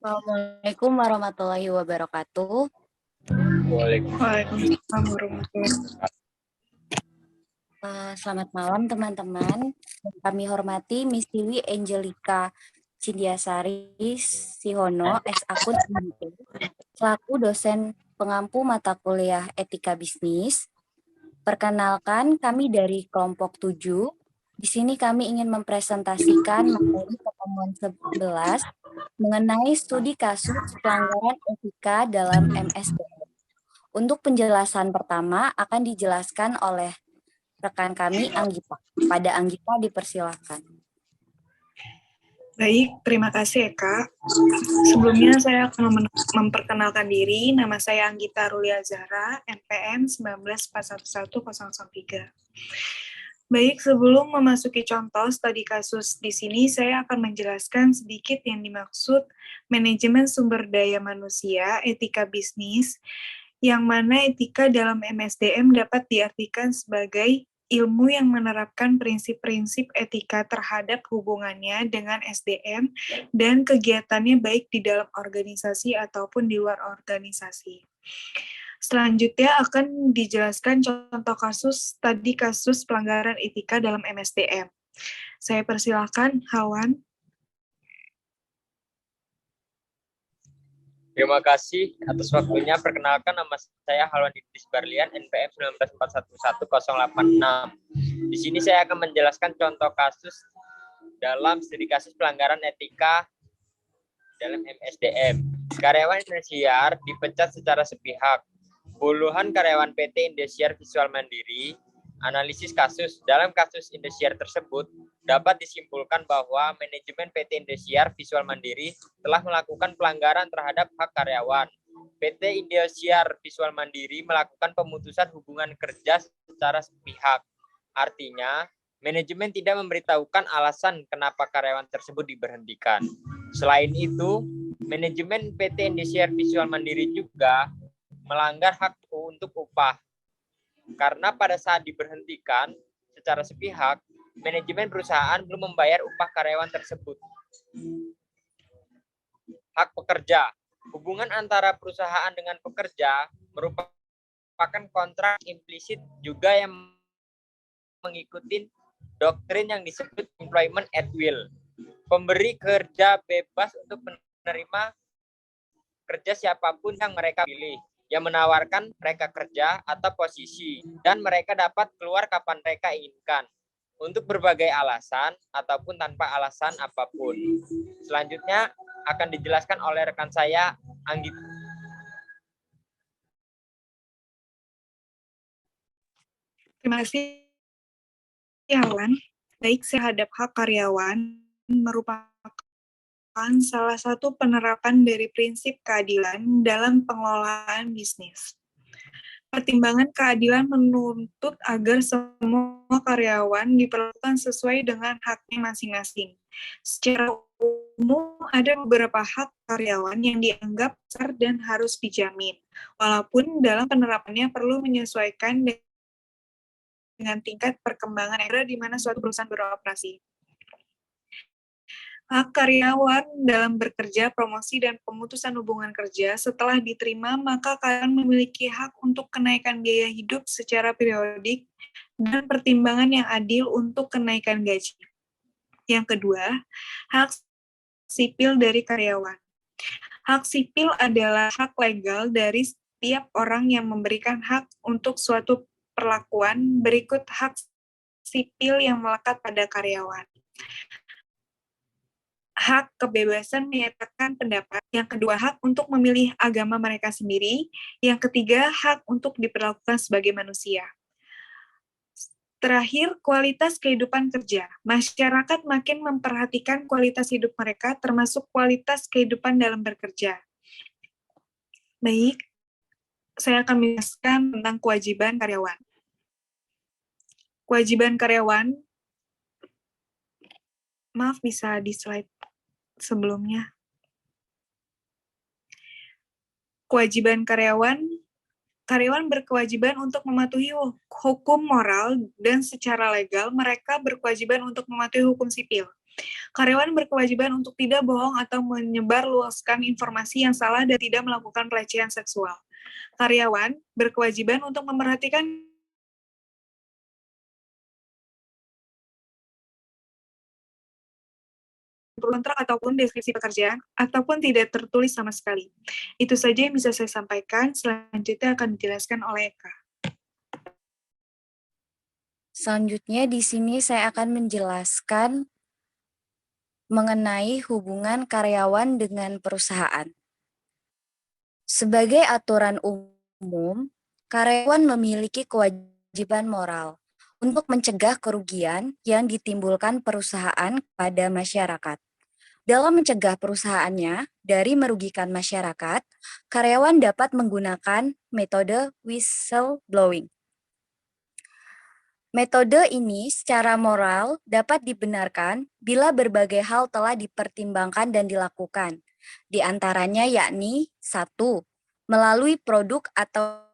Assalamualaikum warahmatullahi wabarakatuh. Waalaikumsalam warahmatullahi wabarakatuh. Selamat malam teman-teman. Kami hormati Miss Tiwi Angelica Cindiasari Sihono, Akun MIT, selaku dosen pengampu mata kuliah Etika Bisnis. Perkenalkan, kami dari kelompok 7. Di sini kami ingin mempresentasikan materi pertemuan 11 mengenai studi kasus pelanggaran etika dalam MSDM. Untuk penjelasan pertama akan dijelaskan oleh rekan kami, Anggita. Pada Anggita dipersilakan. Baik, terima kasih ya Kak. Sebelumnya saya akan memperkenalkan diri. Nama saya Anggita Rulia Zahra, NPM 194111003. Baik, sebelum memasuki contoh studi kasus di sini, saya akan menjelaskan sedikit yang dimaksud manajemen sumber daya manusia, etika bisnis, yang mana etika dalam MSDM dapat diartikan sebagai ilmu yang menerapkan prinsip-prinsip etika terhadap hubungannya dengan SDM dan kegiatannya baik di dalam organisasi ataupun di luar organisasi. Selanjutnya akan dijelaskan contoh kasus, tadi kasus pelanggaran etika dalam MSDM. Saya persilakan, Hawan. Terima kasih atas waktunya. Perkenalkan, nama saya Halwan Idris Barlian, NPM 194111086. Di sini saya akan menjelaskan contoh kasus dalam studi kasus pelanggaran etika dalam MSDM. Karyawan Indosiar dipecat secara sepihak. Puluhan karyawan PT Indosiar Visual Mandiri. Analisis kasus. Dalam kasus Indosiar tersebut, dapat disimpulkan bahwa manajemen PT Indosiar Visual Mandiri telah melakukan pelanggaran terhadap hak karyawan. PT Indosiar Visual Mandiri melakukan pemutusan hubungan kerja secara sepihak. Artinya, manajemen tidak memberitahukan alasan kenapa karyawan tersebut diberhentikan. Selain itu, manajemen PT Indosiar Visual Mandiri juga melanggar hak untuk upah. Karena pada saat diberhentikan secara sepihak, manajemen perusahaan belum membayar upah karyawan tersebut. Hak pekerja. Hubungan antara perusahaan dengan pekerja merupakan kontrak implisit juga yang mengikuti doktrin yang disebut employment at will. Pemberi kerja bebas untuk menerima kerja siapapun yang mereka pilih, yang menawarkan mereka kerja atau posisi, dan mereka dapat keluar kapan mereka inginkan, untuk berbagai alasan ataupun tanpa alasan apapun. Selanjutnya akan dijelaskan oleh rekan saya, Anggita. Terima kasih, Hawan. Baik, terhadap hak karyawan merupakan salah satu penerapan dari prinsip keadilan dalam pengelolaan bisnis. Pertimbangan keadilan menuntut agar semua karyawan diperlakukan sesuai dengan haknya masing-masing. Secara umum, ada beberapa hak karyawan yang dianggap besar dan harus dijamin, walaupun dalam penerapannya perlu menyesuaikan dengan tingkat perkembangan era di mana suatu perusahaan beroperasi. Hak karyawan dalam bekerja, promosi, dan pemutusan hubungan kerja setelah diterima, maka karyawan memiliki hak untuk kenaikan biaya hidup secara periodik dan pertimbangan yang adil untuk kenaikan gaji. Yang kedua, hak sipil dari karyawan. Hak sipil adalah hak legal dari setiap orang yang memberikan hak untuk suatu perlakuan berikut hak sipil yang melekat pada karyawan. Hak kebebasan menyatakan pendapat, yang kedua hak untuk memilih agama mereka sendiri, yang ketiga hak untuk diperlakukan sebagai manusia. Terakhir, kualitas kehidupan kerja. Masyarakat makin memperhatikan kualitas hidup mereka, termasuk kualitas kehidupan dalam bekerja. Baik, saya akan menjelaskan tentang kewajiban karyawan. Kewajiban karyawan, maaf bisa di slide sebelumnya. Kewajiban karyawan Karyawan berkewajiban untuk mematuhi hukum moral dan secara legal mereka berkewajiban untuk mematuhi hukum sipil. Karyawan berkewajiban untuk tidak bohong atau menyebarluaskan informasi yang salah dan tidak melakukan pelecehan seksual. Karyawan berkewajiban untuk memperhatikan kontrak ataupun deskripsi pekerjaan, ataupun tidak tertulis sama sekali. Itu saja yang bisa saya sampaikan, selanjutnya akan dijelaskan oleh Eka. Selanjutnya di sini saya akan menjelaskan mengenai hubungan karyawan dengan perusahaan. Sebagai aturan umum, karyawan memiliki kewajiban moral untuk mencegah kerugian yang ditimbulkan perusahaan pada masyarakat. Dalam mencegah perusahaannya dari merugikan masyarakat, karyawan dapat menggunakan metode whistleblowing. Metode ini secara moral dapat dibenarkan bila berbagai hal telah dipertimbangkan dan dilakukan. Di antaranya yakni 1. Melalui produk atau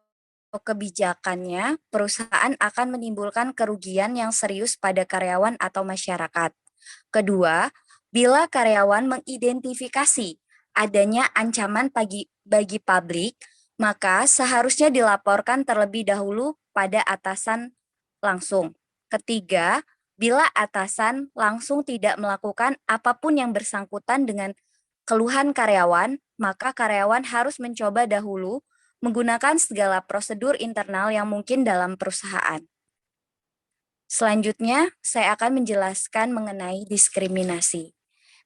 kebijakannya, perusahaan akan menimbulkan kerugian yang serius pada karyawan atau masyarakat. Kedua, bila karyawan mengidentifikasi adanya ancaman bagi publik, maka seharusnya dilaporkan terlebih dahulu pada atasan langsung. Ketiga, bila atasan langsung tidak melakukan apapun yang bersangkutan dengan keluhan karyawan, maka karyawan harus mencoba dahulu menggunakan segala prosedur internal yang mungkin dalam perusahaan. Selanjutnya, saya akan menjelaskan mengenai diskriminasi.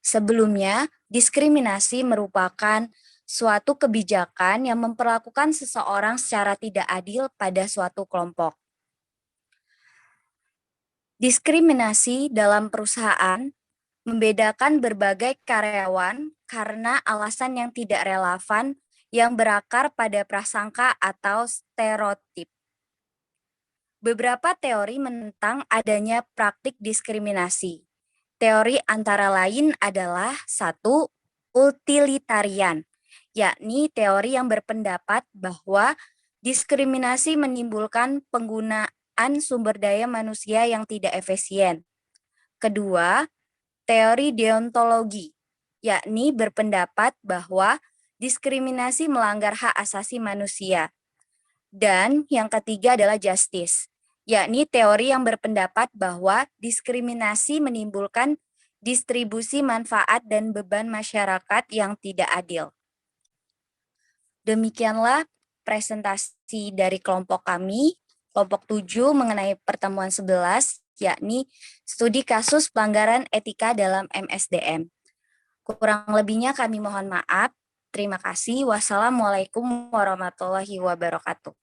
Sebelumnya, diskriminasi merupakan suatu kebijakan yang memperlakukan seseorang secara tidak adil pada suatu kelompok. Diskriminasi dalam perusahaan membedakan berbagai karyawan karena alasan yang tidak relevan yang berakar pada prasangka atau stereotip. Beberapa teori menentang adanya praktik diskriminasi. Teori antara lain adalah 1. Utilitarian, yakni teori yang berpendapat bahwa diskriminasi menimbulkan penggunaan sumber daya manusia yang tidak efisien. Kedua, teori deontologi, yakni berpendapat bahwa diskriminasi melanggar hak asasi manusia. Dan yang ketiga adalah justice, yakni teori yang berpendapat bahwa diskriminasi menimbulkan distribusi manfaat dan beban masyarakat yang tidak adil. Demikianlah presentasi dari kelompok kami, kelompok 7 mengenai pertemuan 11, yakni studi kasus pelanggaran etika dalam MSDM. Kurang lebihnya kami mohon maaf. Terima kasih. Wassalamualaikum warahmatullahi wabarakatuh.